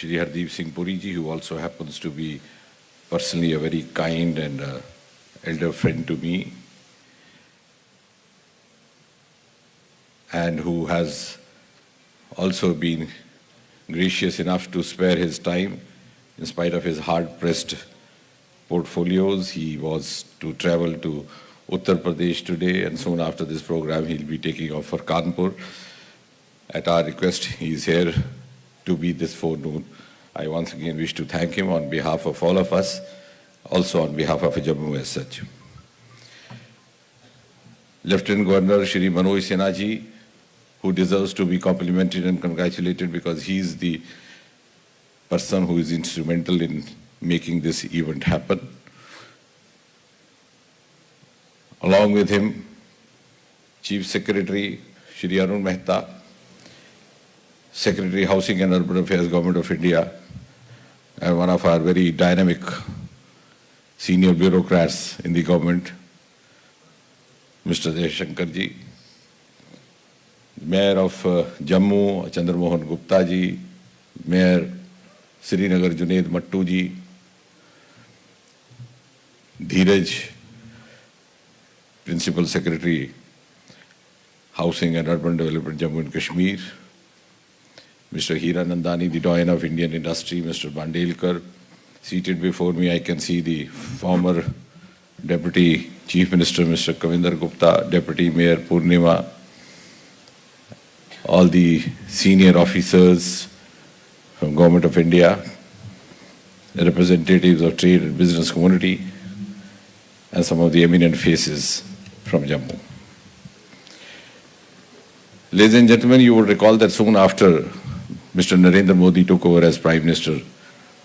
Shri Hardeep Singh Puri ji, who also happens to be personally a very kind and elder friend to me, and who has also been gracious enough to spare his time in spite of his hard-pressed portfolios. He was to travel to Uttar Pradesh today, and soon after this program he'll be taking off for Kanpur. At our request, he is here to be this forenoon. I once again wish to thank him on behalf of all of us, also on behalf of Jammu as such. Lieutenant Governor Shri Manoj Sinha ji, who deserves to be complimented and congratulated because he is the person who is instrumental in making this event happen. Along with him, Chief Secretary Shri Arun Mehta, Secretary Housing and Urban Affairs, Government of India, and one of our very dynamic senior bureaucrats in the government, Mr. Jaishankar ji, Mayor of Jammu, Chandra Mohan Gupta ji, Mayor Srinagar Junaid Mattu ji, Dheeraj, Principal Secretary, Housing and Urban Development, Jammu and Kashmir, Mr. Hira Nandani, the doyen of Indian industry, Mr. Bandelkar. Seated before me, I can see the former Deputy Chief Minister, Mr. Kavinder Gupta, Deputy Mayor Purnima, all the senior officers from Government of India, the representatives of trade and business community, and some of the eminent faces from Jammu. Ladies and gentlemen, you will recall that soon after Mr. Narendra Modi took over as Prime Minister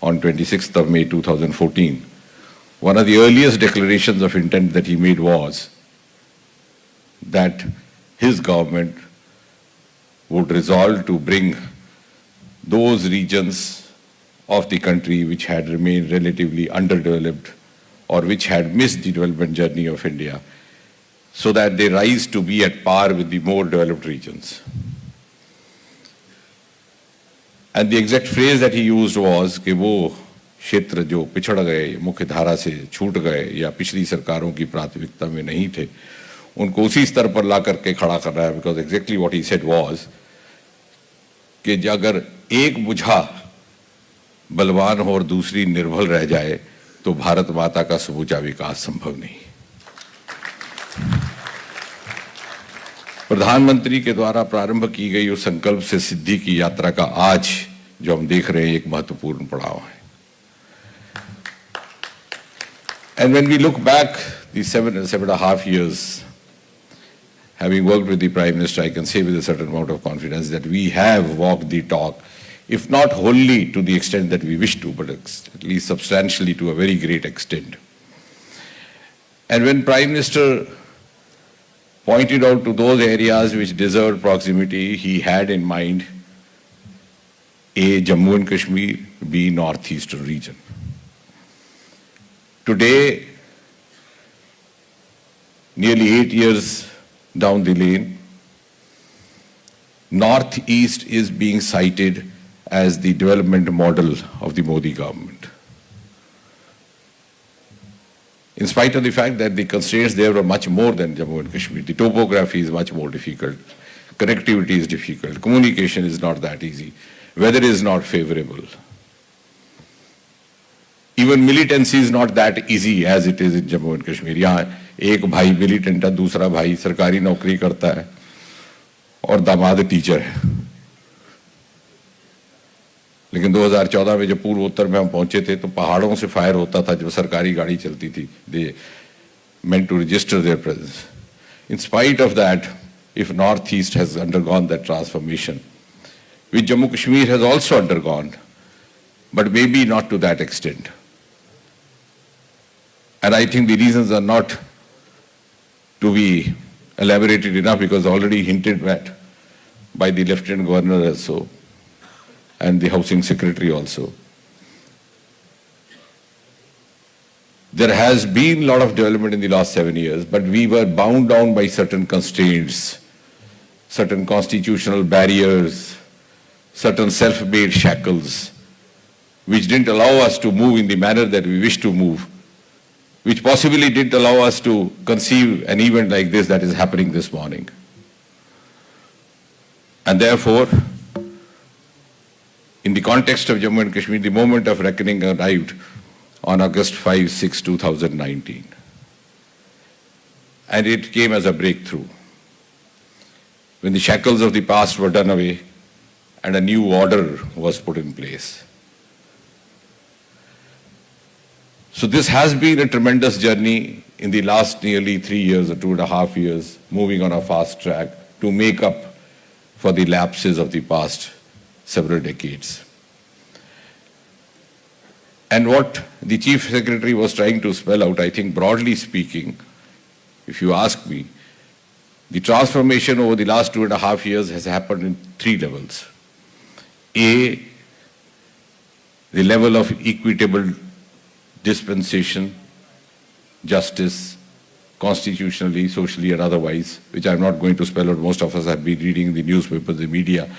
on 26th of May 2014, one of the earliest declarations of intent that he made was that his government would resolve to bring those regions of the country which had remained relatively underdeveloped or which had missed the development journey of India so that they rise to be at par with the more developed regions. And the exact phrase that he used was कि वो क्षेत्र जो पिछड़ गए, मुख्य धारा से छूट गए या पिछली सरकारों की प्राथमिकता में नहीं थे, उनको उसी स्तर पर ला करके खड़ा कर रहा है. Because exactly what he said was कि अगर एक बुझा बलवान हो और दूसरी निर्बल रह जाए तो भारत माता का समूचा विकास संभव नहीं. प्रधानमंत्री के द्वारा प्रारंभ की गई उस संकल्प से सिद्धि की यात्रा का आज जो हम देख रहे हैं एक महत्वपूर्ण पड़ाव है. And when we look back these 7.5 years, having worked with the Prime Minister, I can say with a certain amount of confidence that we have walked the talk, if not wholly to the extent that we wish to, but at least substantially to a very great extent. And when Prime Minister pointed out to those areas which deserved proximity, he had in mind A, Jammu and Kashmir, B, Northeastern region. Today, nearly 8 years down the lane, Northeast is being cited as the development model of the Modi government. In spite of the fact that the constraints there were much more than Jammu and Kashmir. The topography is much more difficult. Connectivity is difficult. Communication is not that easy. Weather is not favorable. Even militancy is not that easy as it is in Jammu and Kashmir. यहाँ एक भाई militant है, दूसरा भाई सरकारी नौकरी करता है और दामाद टीचर है. लेकिन 2014 में जब पूर्व उत्तर में हम पहुंचे थे तो पहाड़ों से फायर होता था जब सरकारी गाड़ी चलती थी. They meant to register their presence. In spite of that, if Northeast has undergone that transformation, which Jammu Kashmir has also undergone, but maybe not to that extent. And I think the reasons are not to be elaborated enough because already hinted at by the Lieutenant Governor also and the Housing Secretary also. There has been a lot of development in the last 7 years, but we were bound down by certain constraints, certain constitutional barriers, certain self-made shackles which didn't allow us to move in the manner that we wish to move, which possibly didn't allow us to conceive an event like this that is happening this morning. And therefore, in the context of Jammu and Kashmir, the moment of reckoning arrived on August 5-6, 2019. And it came as a breakthrough. When the shackles of the past were done away and a new order was put in place. So this has been a tremendous journey in the last nearly 3 years or 2.5 years, moving on a fast track to make up for the lapses of the past several decades. And what the Chief Secretary was trying to spell out, I think broadly speaking, if you ask me, the transformation over the last 2.5 years has happened in 3 levels. A, the level of equitable dispensation, justice, constitutionally, socially and otherwise, which I'm not going to spell out. Most of us have been reading the newspapers, the media.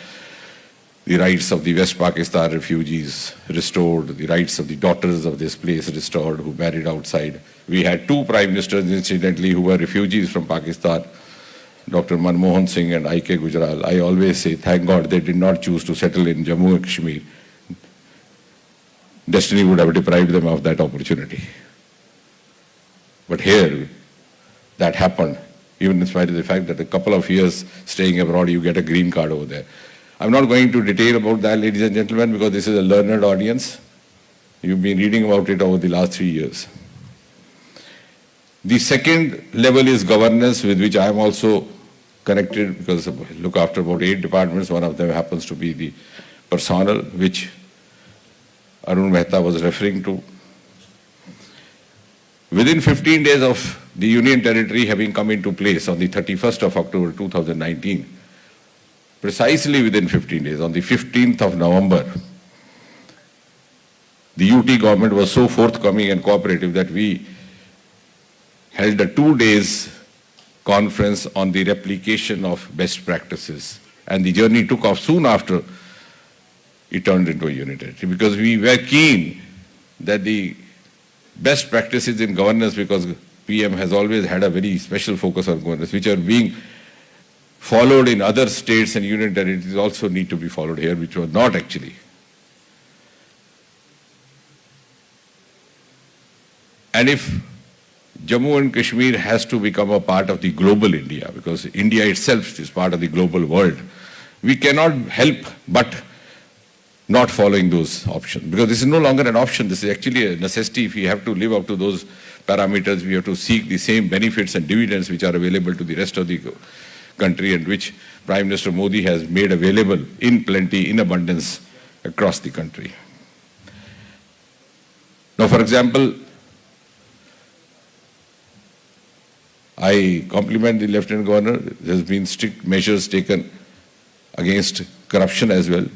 The rights of the West Pakistan refugees restored, the rights of the daughters of this place restored who married outside. We had 2 prime ministers, incidentally, who were refugees from Pakistan, Dr. Manmohan Singh and I.K. Gujral. I always say, thank God they did not choose to settle in Jammu and Kashmir. Destiny would have deprived them of that opportunity. But here, that happened, even in spite of the fact that a couple of years staying abroad, you get a green card over there. I'm not going to detail about that, ladies and gentlemen, because this is a learned audience. You've been reading about it over the last 3 years. The second level is governance, with which I am also connected, because I look after about 8 departments. One of them happens to be the personnel, which Arun Mehta was referring to. Within 15 days of the Union Territory having come into place on the 31st of October 2019, precisely within 15 days, on the 15th of November, the UT government was so forthcoming and cooperative that we held a 2 days conference on the replication of best practices. And the journey took off soon after it turned into a union territory, because we were keen that the best practices in governance, because PM has always had a very special focus on governance, which are being followed in other states and union territories, also need to be followed here, which were not actually. And if Jammu and Kashmir has to become a part of the global India, because India itself is part of the global world, we cannot help but not following those options, because this is no longer an option. This is actually a necessity. If we have to live up to those parameters, we have to seek the same benefits and dividends which are available to the rest of the country, and which Prime Minister Modi has made available in plenty, in abundance across the country. Now, for example, I compliment the Lieutenant Governor. There has been strict measures taken against corruption as well.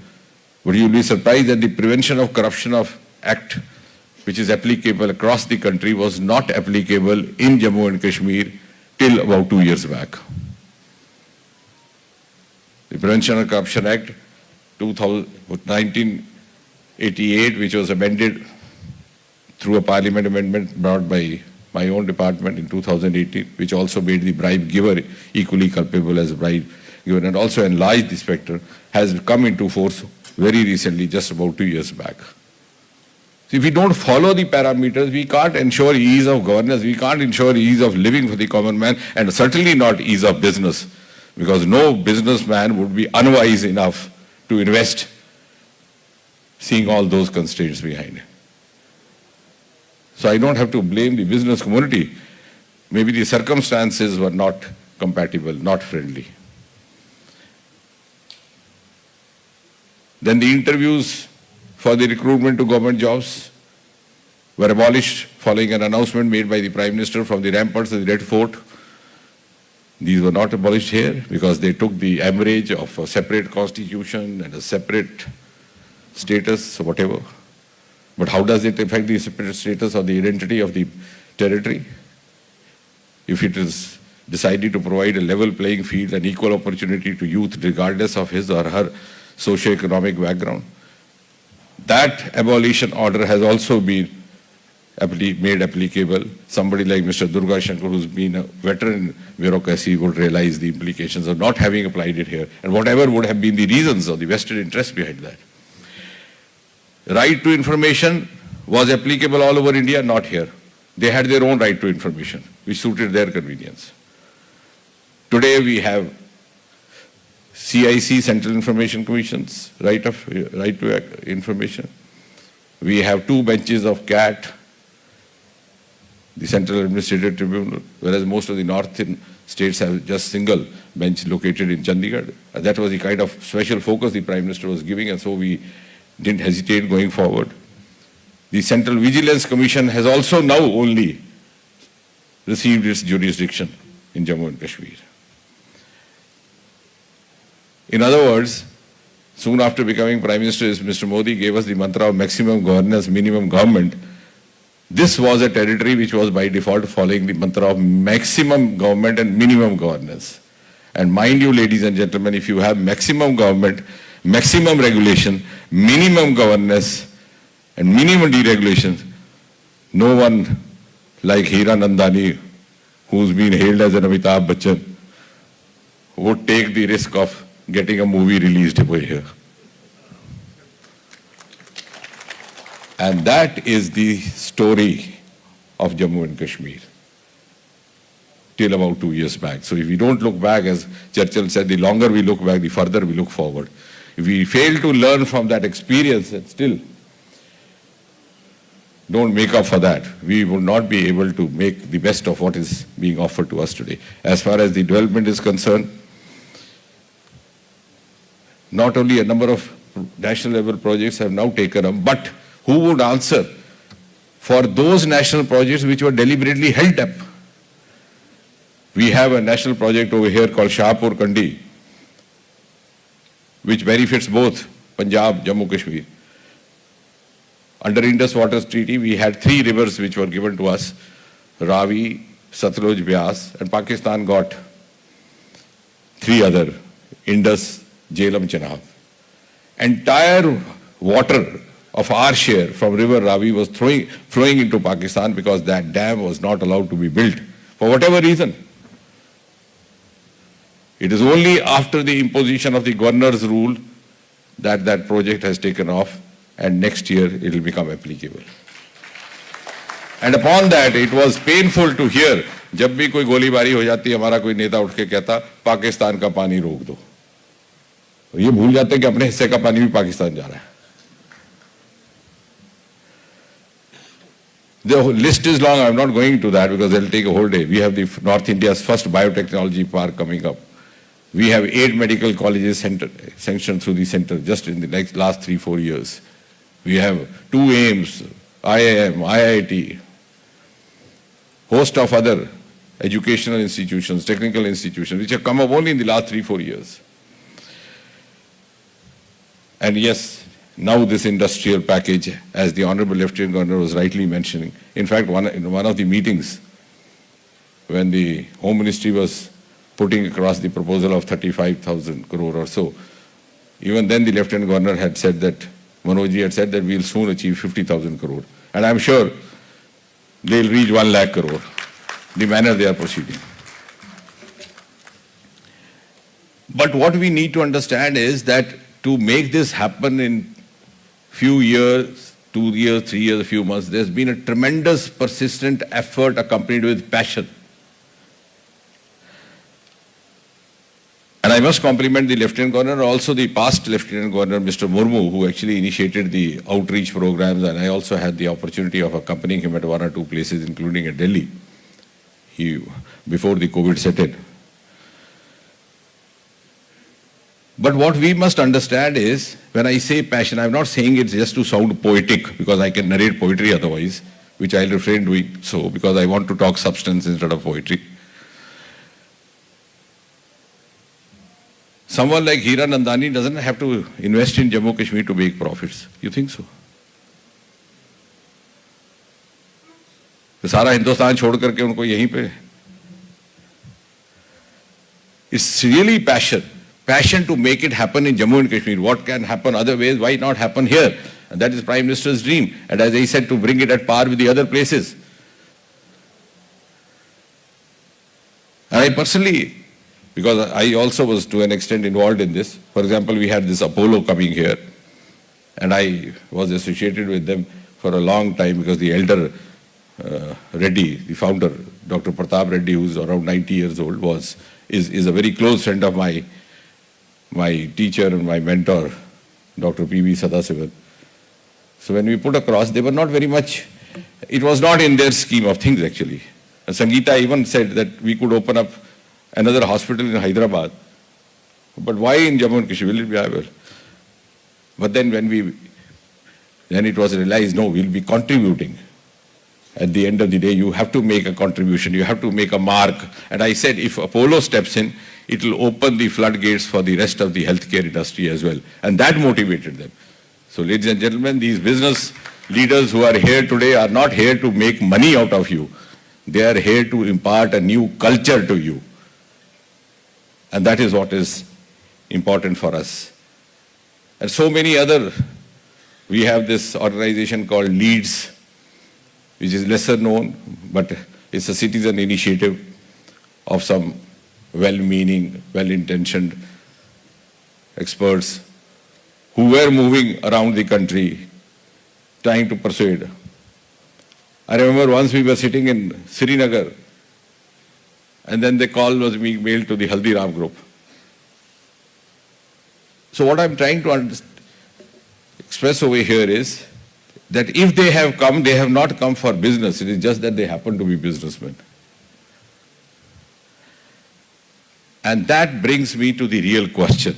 But you'll be surprised that the Prevention of Corruption Act, which is applicable across the country, was not applicable in Jammu and Kashmir till about 2 years back. The Prevention of Corruption Act 1988, which was amended through a parliament amendment brought by my own department in 2018, which also made the bribe giver equally culpable as bribe giver, and also enlarged the spectre, has come into force very recently, just about 2 years back. So if we don't follow the parameters, we can't ensure ease of governance, we can't ensure ease of living for the common man, and certainly not ease of business, because no businessman would be unwise enough to invest seeing all those constraints behind it. So I don't have to blame the business community. Maybe the circumstances were not compatible, not friendly. Then the interviews for the recruitment to government jobs were abolished following an announcement made by the Prime Minister from the ramparts of the Red Fort. These were not abolished here because they took the average of a separate constitution and a separate status, or whatever. But how does it affect the separate status or the identity of the territory? If it is decided to provide a level playing field and equal opportunity to youth regardless of his or her socio-economic background, That abolition order has also been made applicable. Somebody like Mr. Durga Shankar, who's been a veteran bureaucracy, would realize the implications of not having applied it here, and whatever would have been the reasons or the vested interest behind that. Right to information was applicable all over India, not here. They had their own right to information, which suited their convenience. Today we have CIC, Central Information Commission's right to information. We have 2 benches of CAT, the Central Administrative Tribunal, whereas most of the northern states have just single bench located in Chandigarh. That was the kind of special focus the Prime Minister was giving, and so we didn't hesitate going forward. The Central Vigilance Commission has also now only received its jurisdiction in Jammu and Kashmir. In other words, soon after becoming Prime Minister, Mr. Modi gave us the mantra of maximum governance, minimum government. This was a territory which was by default following the mantra of maximum government and minimum governance. And mind you, ladies and gentlemen, if you have maximum government, maximum regulation, minimum governance, and minimum deregulation, no one like Hira Nandani, who's been hailed as an Amitabh Bachchan, would take the risk of getting a movie released over here. And that is the story of Jammu and Kashmir till about 2 years back. So if we don't look back, as Churchill said, the longer we look back, the further we look forward. If we fail to learn from that experience and still don't make up for that, we will not be able to make the best of what is being offered to us today. As far as the development is concerned, not only a number of national level projects have now taken up, but who would answer for those national projects which were deliberately held up? We have a national project over here called Shahpur Kandi, which benefits both Punjab, Jammu, Kashmir. Under Indus Waters Treaty, we had 3 rivers which were given to us, Ravi, Satluj, Beas, and Pakistan got 3 other, Indus, Jhelum, Chenab. Entire water of our share from River Ravi was flowing into Pakistan because that dam was not allowed to be built for whatever reason. It is only after the imposition of the governor's rule that that project has taken off, and next year it will become applicable. And upon that, it was painful to hear, जब भी कोई गोलीबारी हो जाती है, हमारा कोई नेता उठ के कहता, पाकिस्तान का पानी रोक दो. ये भूल जाते हैं कि अपने हिस्से का पानी भी पाकिस्तान जा रहा है. The list is long. I'm not going to that because they'll take a whole day. We have the North India's first biotechnology park coming up. We have 8 medical colleges sanctioned through the center just in the last 3-4 years. We have 2 AIIMS, IIM, IIT, host of other educational institutions, technical institutions, which have come up only in the last 3-4 years. And yes, now this industrial package, as the Honorable Lieutenant Governor was rightly mentioning. In fact, in one of the meetings, when the Home Ministry was putting across the proposal of 35,000 crore or so, even then the Lieutenant Governor had said that, Manojji had said that we'll soon achieve 50,000 crore. And I'm sure they'll reach 1 lakh crore, the manner they are proceeding. But what we need to understand is that to make this happen in few years, 2 years, 3 years, a few months, there's been a tremendous persistent effort accompanied with passion. And I must compliment the Lieutenant Governor, also the past Lieutenant Governor, Mr. Murmu, who actually initiated the outreach programs, and I also had the opportunity of accompanying him at 1 or 2 places, including at Delhi, before the COVID set in. But what we must understand is, when I say passion, I'm not saying it's just to sound poetic, because I can narrate poetry otherwise, which I'll refrain doing so, because I want to talk substance instead of poetry. Someone like Hira Nandani doesn't have to invest in Jammu Kashmir to make profits. You think so? तो सारा हिंदुस्तान छोड़ करके उनको यहीं पे. It's really passion to make it happen in Jammu and Kashmir. What can happen other ways? Why not happen here? And that is Prime Minister's dream. And as I said, to bring it at par with the other places. And I personally, because I also was to an extent involved in this. For example, we had this Apollo coming here. And I was associated with them for a long time because the elder Reddy, the founder, Dr. Pratap Reddy, who's around 90 years old, is a very close friend of my teacher and my mentor, Dr. P.V. Sadasivan. So when we put across, they were not very much, it was not in their scheme of things actually. And Sangeeta even said that we could open up another hospital in Hyderabad. But why in Jammu and Kashmir? Will it be viable? But then then it was realized, no, we'll be contributing. At the end of the day, you have to make a contribution, you have to make a mark. And I said, if Apollo steps in, it will open the floodgates for the rest of the healthcare industry as well. And that motivated them. So ladies and gentlemen, these business leaders who are here today are not here to make money out of you. They are here to impart a new culture to you. And that is what is important for us. And so many other, we have this organization called LEADS, which is lesser known, but it's a citizen initiative of some well-meaning, well-intentioned experts who were moving around the country trying to persuade. I remember once we were sitting in Srinagar, and then the call was being mailed to the Haldiram group. So what I'm trying to express over here is that if they have come, they have not come for business. It is just that they happen to be businessmen. And that brings me to the real question.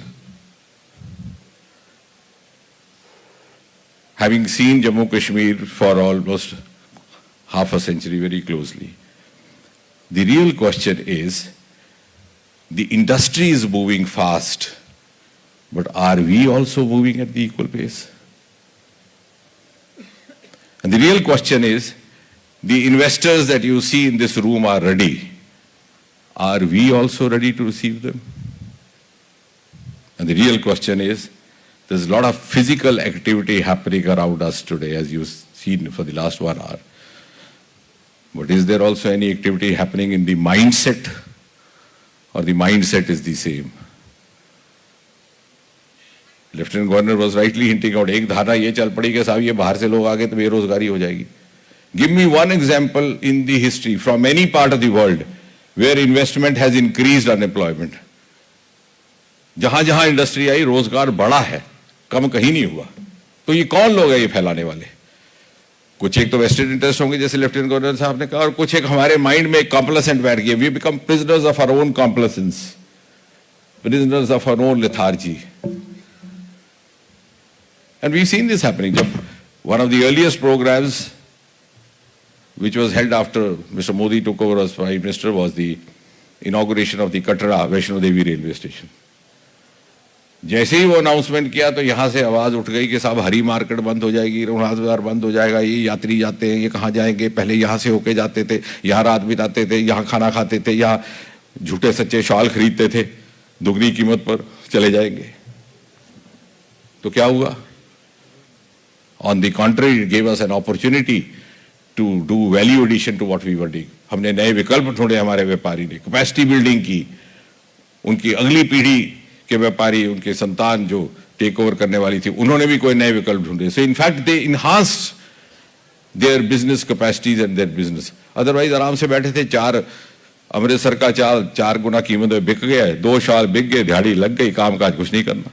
Having seen Jammu Kashmir for almost half a century very closely, the real question is, the industry is moving fast, but are we also moving at the equal pace? And the real question is, the investors that you see in this room are ready. Are we also ready to receive them? And the real question is, there's a lot of physical activity happening around us today, as you've seen for the last 1 hour. But is there also any activity happening in the mindset? Or the mindset is the same? Lieutenant Governor was rightly hinting out, एक धारणा ये चल पड़ी कि साहब ये बाहर से लोग आ गए तो बेरोजगारी हो जाएगी. Give me one example in the history from any part of the world where investment has increased unemployment. जहां जहां इंडस्ट्री आई रोजगार बढ़ा है, कम कहीं नहीं हुआ. तो ये कौन लोग हैं ये फैलाने वाले? कुछ एक तो वेस्टेड इंटरेस्ट होंगे जैसे लेफ्टिनेंट गवर्नर साहब ने कहा, और कुछ एक हमारे माइंड में कॉम्प्लेसेंट बैठ गए. We become prisoners of our own complacence, prisoners of our own lethargy. And we've seen this happening. One of the earliest programs which was held after Mr. Modi took over as Prime Minister was the inauguration of the Katra Vaishno Devi railway station. जैसे ही वो announcement किया तो यहाँ से आवाज़ उठ गई कि साहब हरी मार्केट बंद हो जाएगी, रघुनाथ बाजार बंद हो जाएगा, ये यात्री जाते हैं, ये कहाँ जाएंगे, पहले यहाँ से होके जाते थे, यहाँ रात बिताते थे, यहाँ खाना खाते थे, यहाँ झूठे सच्चे शॉल खरीदते थे, दुगनी कीमत पर चले जाएंगे. तो क्या हुआ? On the contrary, it gave us an opportunity to do value addition to what we were doing. हमने नए विकल्प ढूंढे, हमारे व्यापारी ने कैपेसिटी बिल्डिंग की, उनकी अगली पीढ़ी के व्यापारी, उनके संतान जो टेक ओवर करने वाली थी, उन्होंने भी कोई नए विकल्प ढूंढे. So in fact they enhanced their business capacities and their business. Otherwise आराम से बैठे थे, अमृतसर का चाल 4 गुना कीमत में बिक गया है, 2 साल बिक गए, दिहाड़ी लग गई, काम काज कुछ नहीं करना.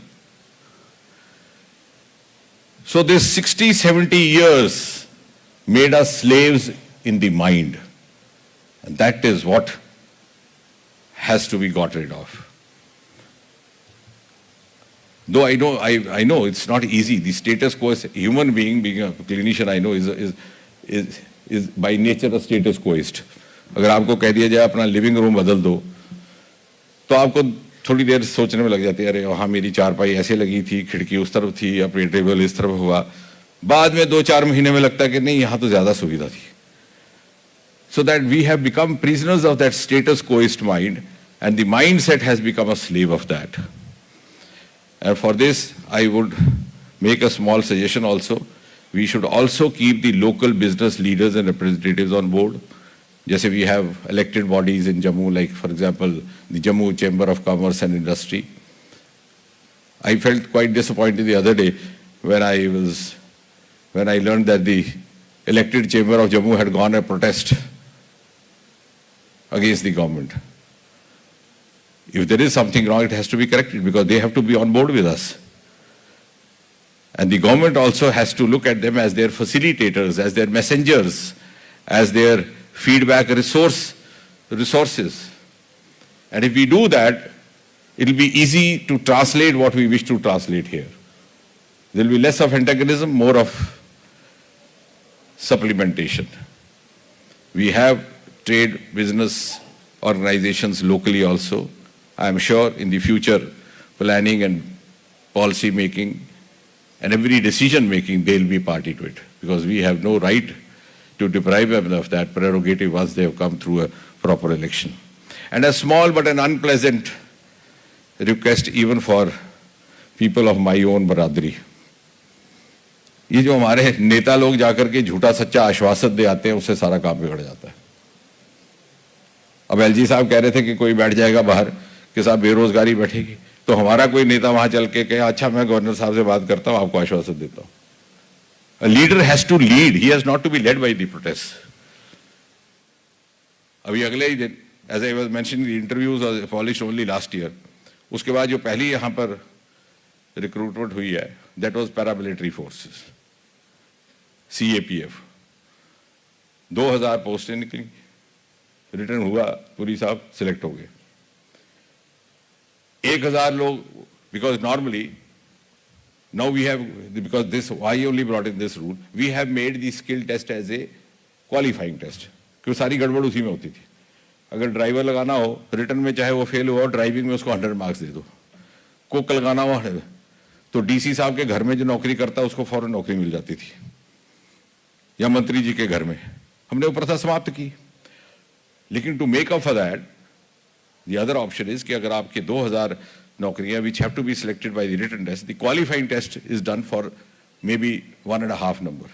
So this 60-70 years made us slaves in the mind. And that is what has to be got rid of. Though I know it's not easy. The status quo, is human being a clinician, I know is by nature a status quoist. अगर आपको कह दिया जाए अपना living room बदल दो, तो आपको थोड़ी देर सोचने में लग जाती है, अरे वहाँ मेरी चारपाई ऐसे लगी थी, खिड़की उस तरफ थी, अपनी टेबल इस तरफ हुआ. बाद में 2-4 महीने में लगता है कि नहीं, यहाँ तो ज्यादा सुविधा थी. So that we have become prisoners of that status quoist mind, and the mindset has become a slave of that. And for this, I would make a small suggestion also. We should also keep the local business leaders and representatives on board. Just we have elected bodies in Jammu, like for example, the Jammu Chamber of Commerce and Industry. I felt quite disappointed the other day when I learned that the elected Chamber of Jammu had gone a protest against the government. If there is something wrong, it has to be corrected because they have to be on board with us. And the government also has to look at them as their facilitators, as their messengers, as their feedback resources. And if we do that, it will be easy to translate what we wish to translate here. There will be less of antagonism, more of supplementation. We have trade business organizations locally also. I am sure in the future, planning and policy making and every decision making, they will be party to it, because we have no right to deprive them of that prerogative once they have come through a proper election. And a small but an unpleasant request even for people of my own biradari. ये जो हमारे नेता लोग जाकर के झूठा सच्चा आश्वासन दे आते हैं, उससे सारा काम बिगड़ जाता है. अब एलजी साहब कह रहे थे कि कोई बैठ जाएगा बाहर कि साहब बेरोजगारी बैठेगी, तो हमारा कोई नेता वहां चल के कहे अच्छा मैं गवर्नर साहब से बात करता हूं, आपको आश्वासन देता हूं. A leader has to lead, he has not to be led by the protests. अभी अगले ही दिन, as I was mentioning, the interviews were published only last year. उसके बाद जो पहली यहाँ पर रिक्रूटमेंट हुई है, that was paramilitary forces, CAPF. 2000 पोस्टें निकली, रिटर्न हुआ, पुरी साहब सिलेक्ट हो गए. 1000 लोग, because normally now we have, because this, I only brought in this rule, we have made the skill test as a qualifying test, क्योंकि सारी गड़बड़ उसी में होती थी. अगर ड्राइवर लगाना हो रिटर्न में, चाहे वो फेल हुआ, ड्राइविंग में उसको 100 मार्क्स दे दो. कुक लगाना हो तो डीसी साहब के घर में जो नौकरी करता है उसको फौरन नौकरी मिल जाती थी, या मंत्री जी के घर में. हमने वो प्रथा समाप्त की. लेकिन to make up for that, the other option is कि अगर आपके 2000 नौकरियां which have to be selected by the written test, the qualifying test is done for maybe 1.5 number.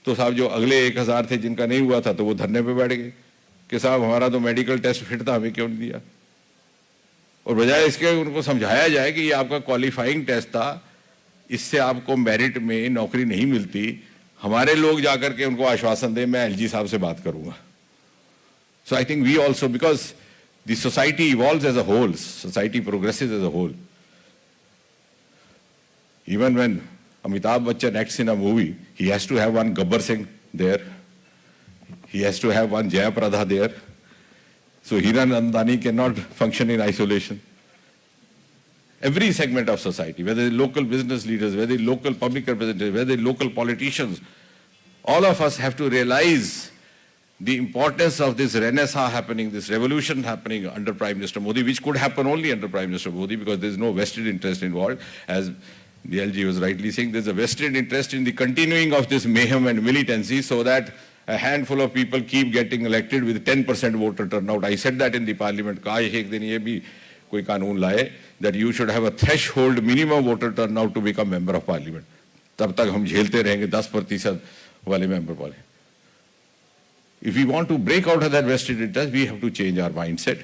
तो साहब जो अगले 1000 थे जिनका नहीं हुआ था, तो वो धरने पे बैठ गए कि साहब हमारा तो मेडिकल टेस्ट फिट था, हमें क्यों नहीं दिया. और बजाय इसके उनको समझाया जाए कि ये आपका क्वालिफाइंग टेस्ट था, इससे आपको मेरिट में नौकरी नहीं मिलती, हमारे लोग जाकर के उनको आश्वासन दें मैं एलजी साहब से बात करूंगा. So I think we also, because the society evolves as a whole, society progresses as a whole. Even when Amitabh Bachchan acts in a movie, he has to have one Gabbar Singh there, he has to have one Jaya Prada there. So Hiranandani cannot function in isolation. Every segment of society, whether local business leaders, whether local public representatives, whether local politicians, all of us have to realize the importance of this renaissance happening, this revolution happening under Prime Minister Modi, which could happen only under Prime Minister Modi, because there is no vested interest involved. As the LG was rightly saying, there is a vested interest in the continuing of this mayhem and militancy, so that a handful of people keep getting elected with 10% voter turnout. I said that in the parliament, काश एक दिन ये भी कोई कानून लाए that you should have a threshold minimum voter turnout to become member of parliament. तब तक हम झेलते रहेंगे 10% वाले member वाले. If we want to break out of that vested interest, we have to change our mindset.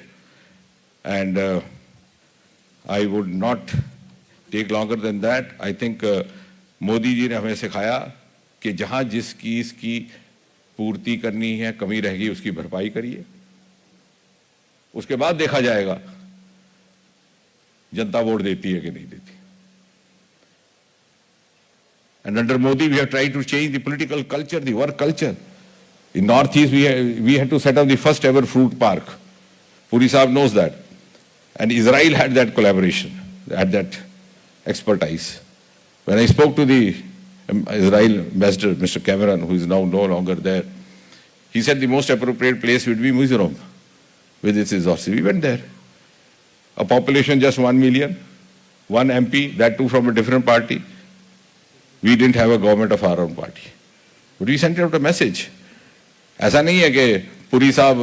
And I would not take longer than that. I think Modi ji ने हमें सिखाया कि जहाँ जिसकी इसकी पूर्ति करनी है, कमी रहेगी उसकी भरपाई करिए, उसके बाद देखा जाएगा जनता वोट देती है कि नहीं देती. And under Modi we have tried to change the political culture, the work culture. In Northeast, we had to set up the first ever fruit park. Puri Saab knows that. And Israel had that collaboration, had that expertise. When I spoke to the Israel ambassador, Mr. Cameron, who is now no longer there, he said the most appropriate place would be Mizoram with its resources. We went there. A population just 1 million, one MP, that too from a different party. We didn't have a government of our own party. But we sent out a message. ऐसा नहीं है कि पुरी साहब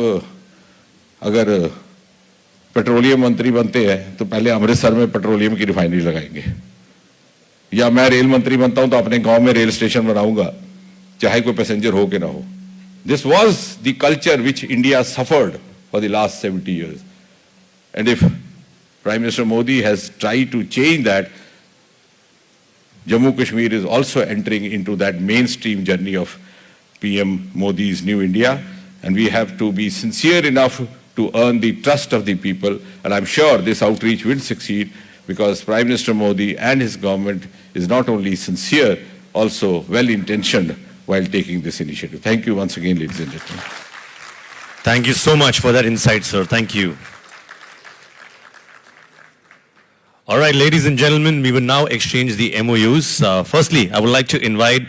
अगर petroleum मंत्री बनते हैं तो पहले अमृतसर में पेट्रोलियम की रिफाइनरी लगाएंगे. या मैं रेल मंत्री बनता हूं तो अपने गांव में रेल स्टेशन बनाऊंगा, चाहे कोई पैसेंजर हो कि ना हो. This was the culture which India suffered for the last 70 years. And if Prime Minister Modi has tried to change that, Jammu Kashmir is also entering into that mainstream journey of PM Modi's New India, and we have to be sincere enough to earn the trust of the people, and I'm sure this outreach will succeed because Prime Minister Modi and his government is not only sincere, also well-intentioned while taking this initiative. Thank you once again, ladies and gentlemen. Thank you so much for that insight, sir. Thank you. All right, ladies and gentlemen, we will now exchange the MOUs. Firstly, I would like to invite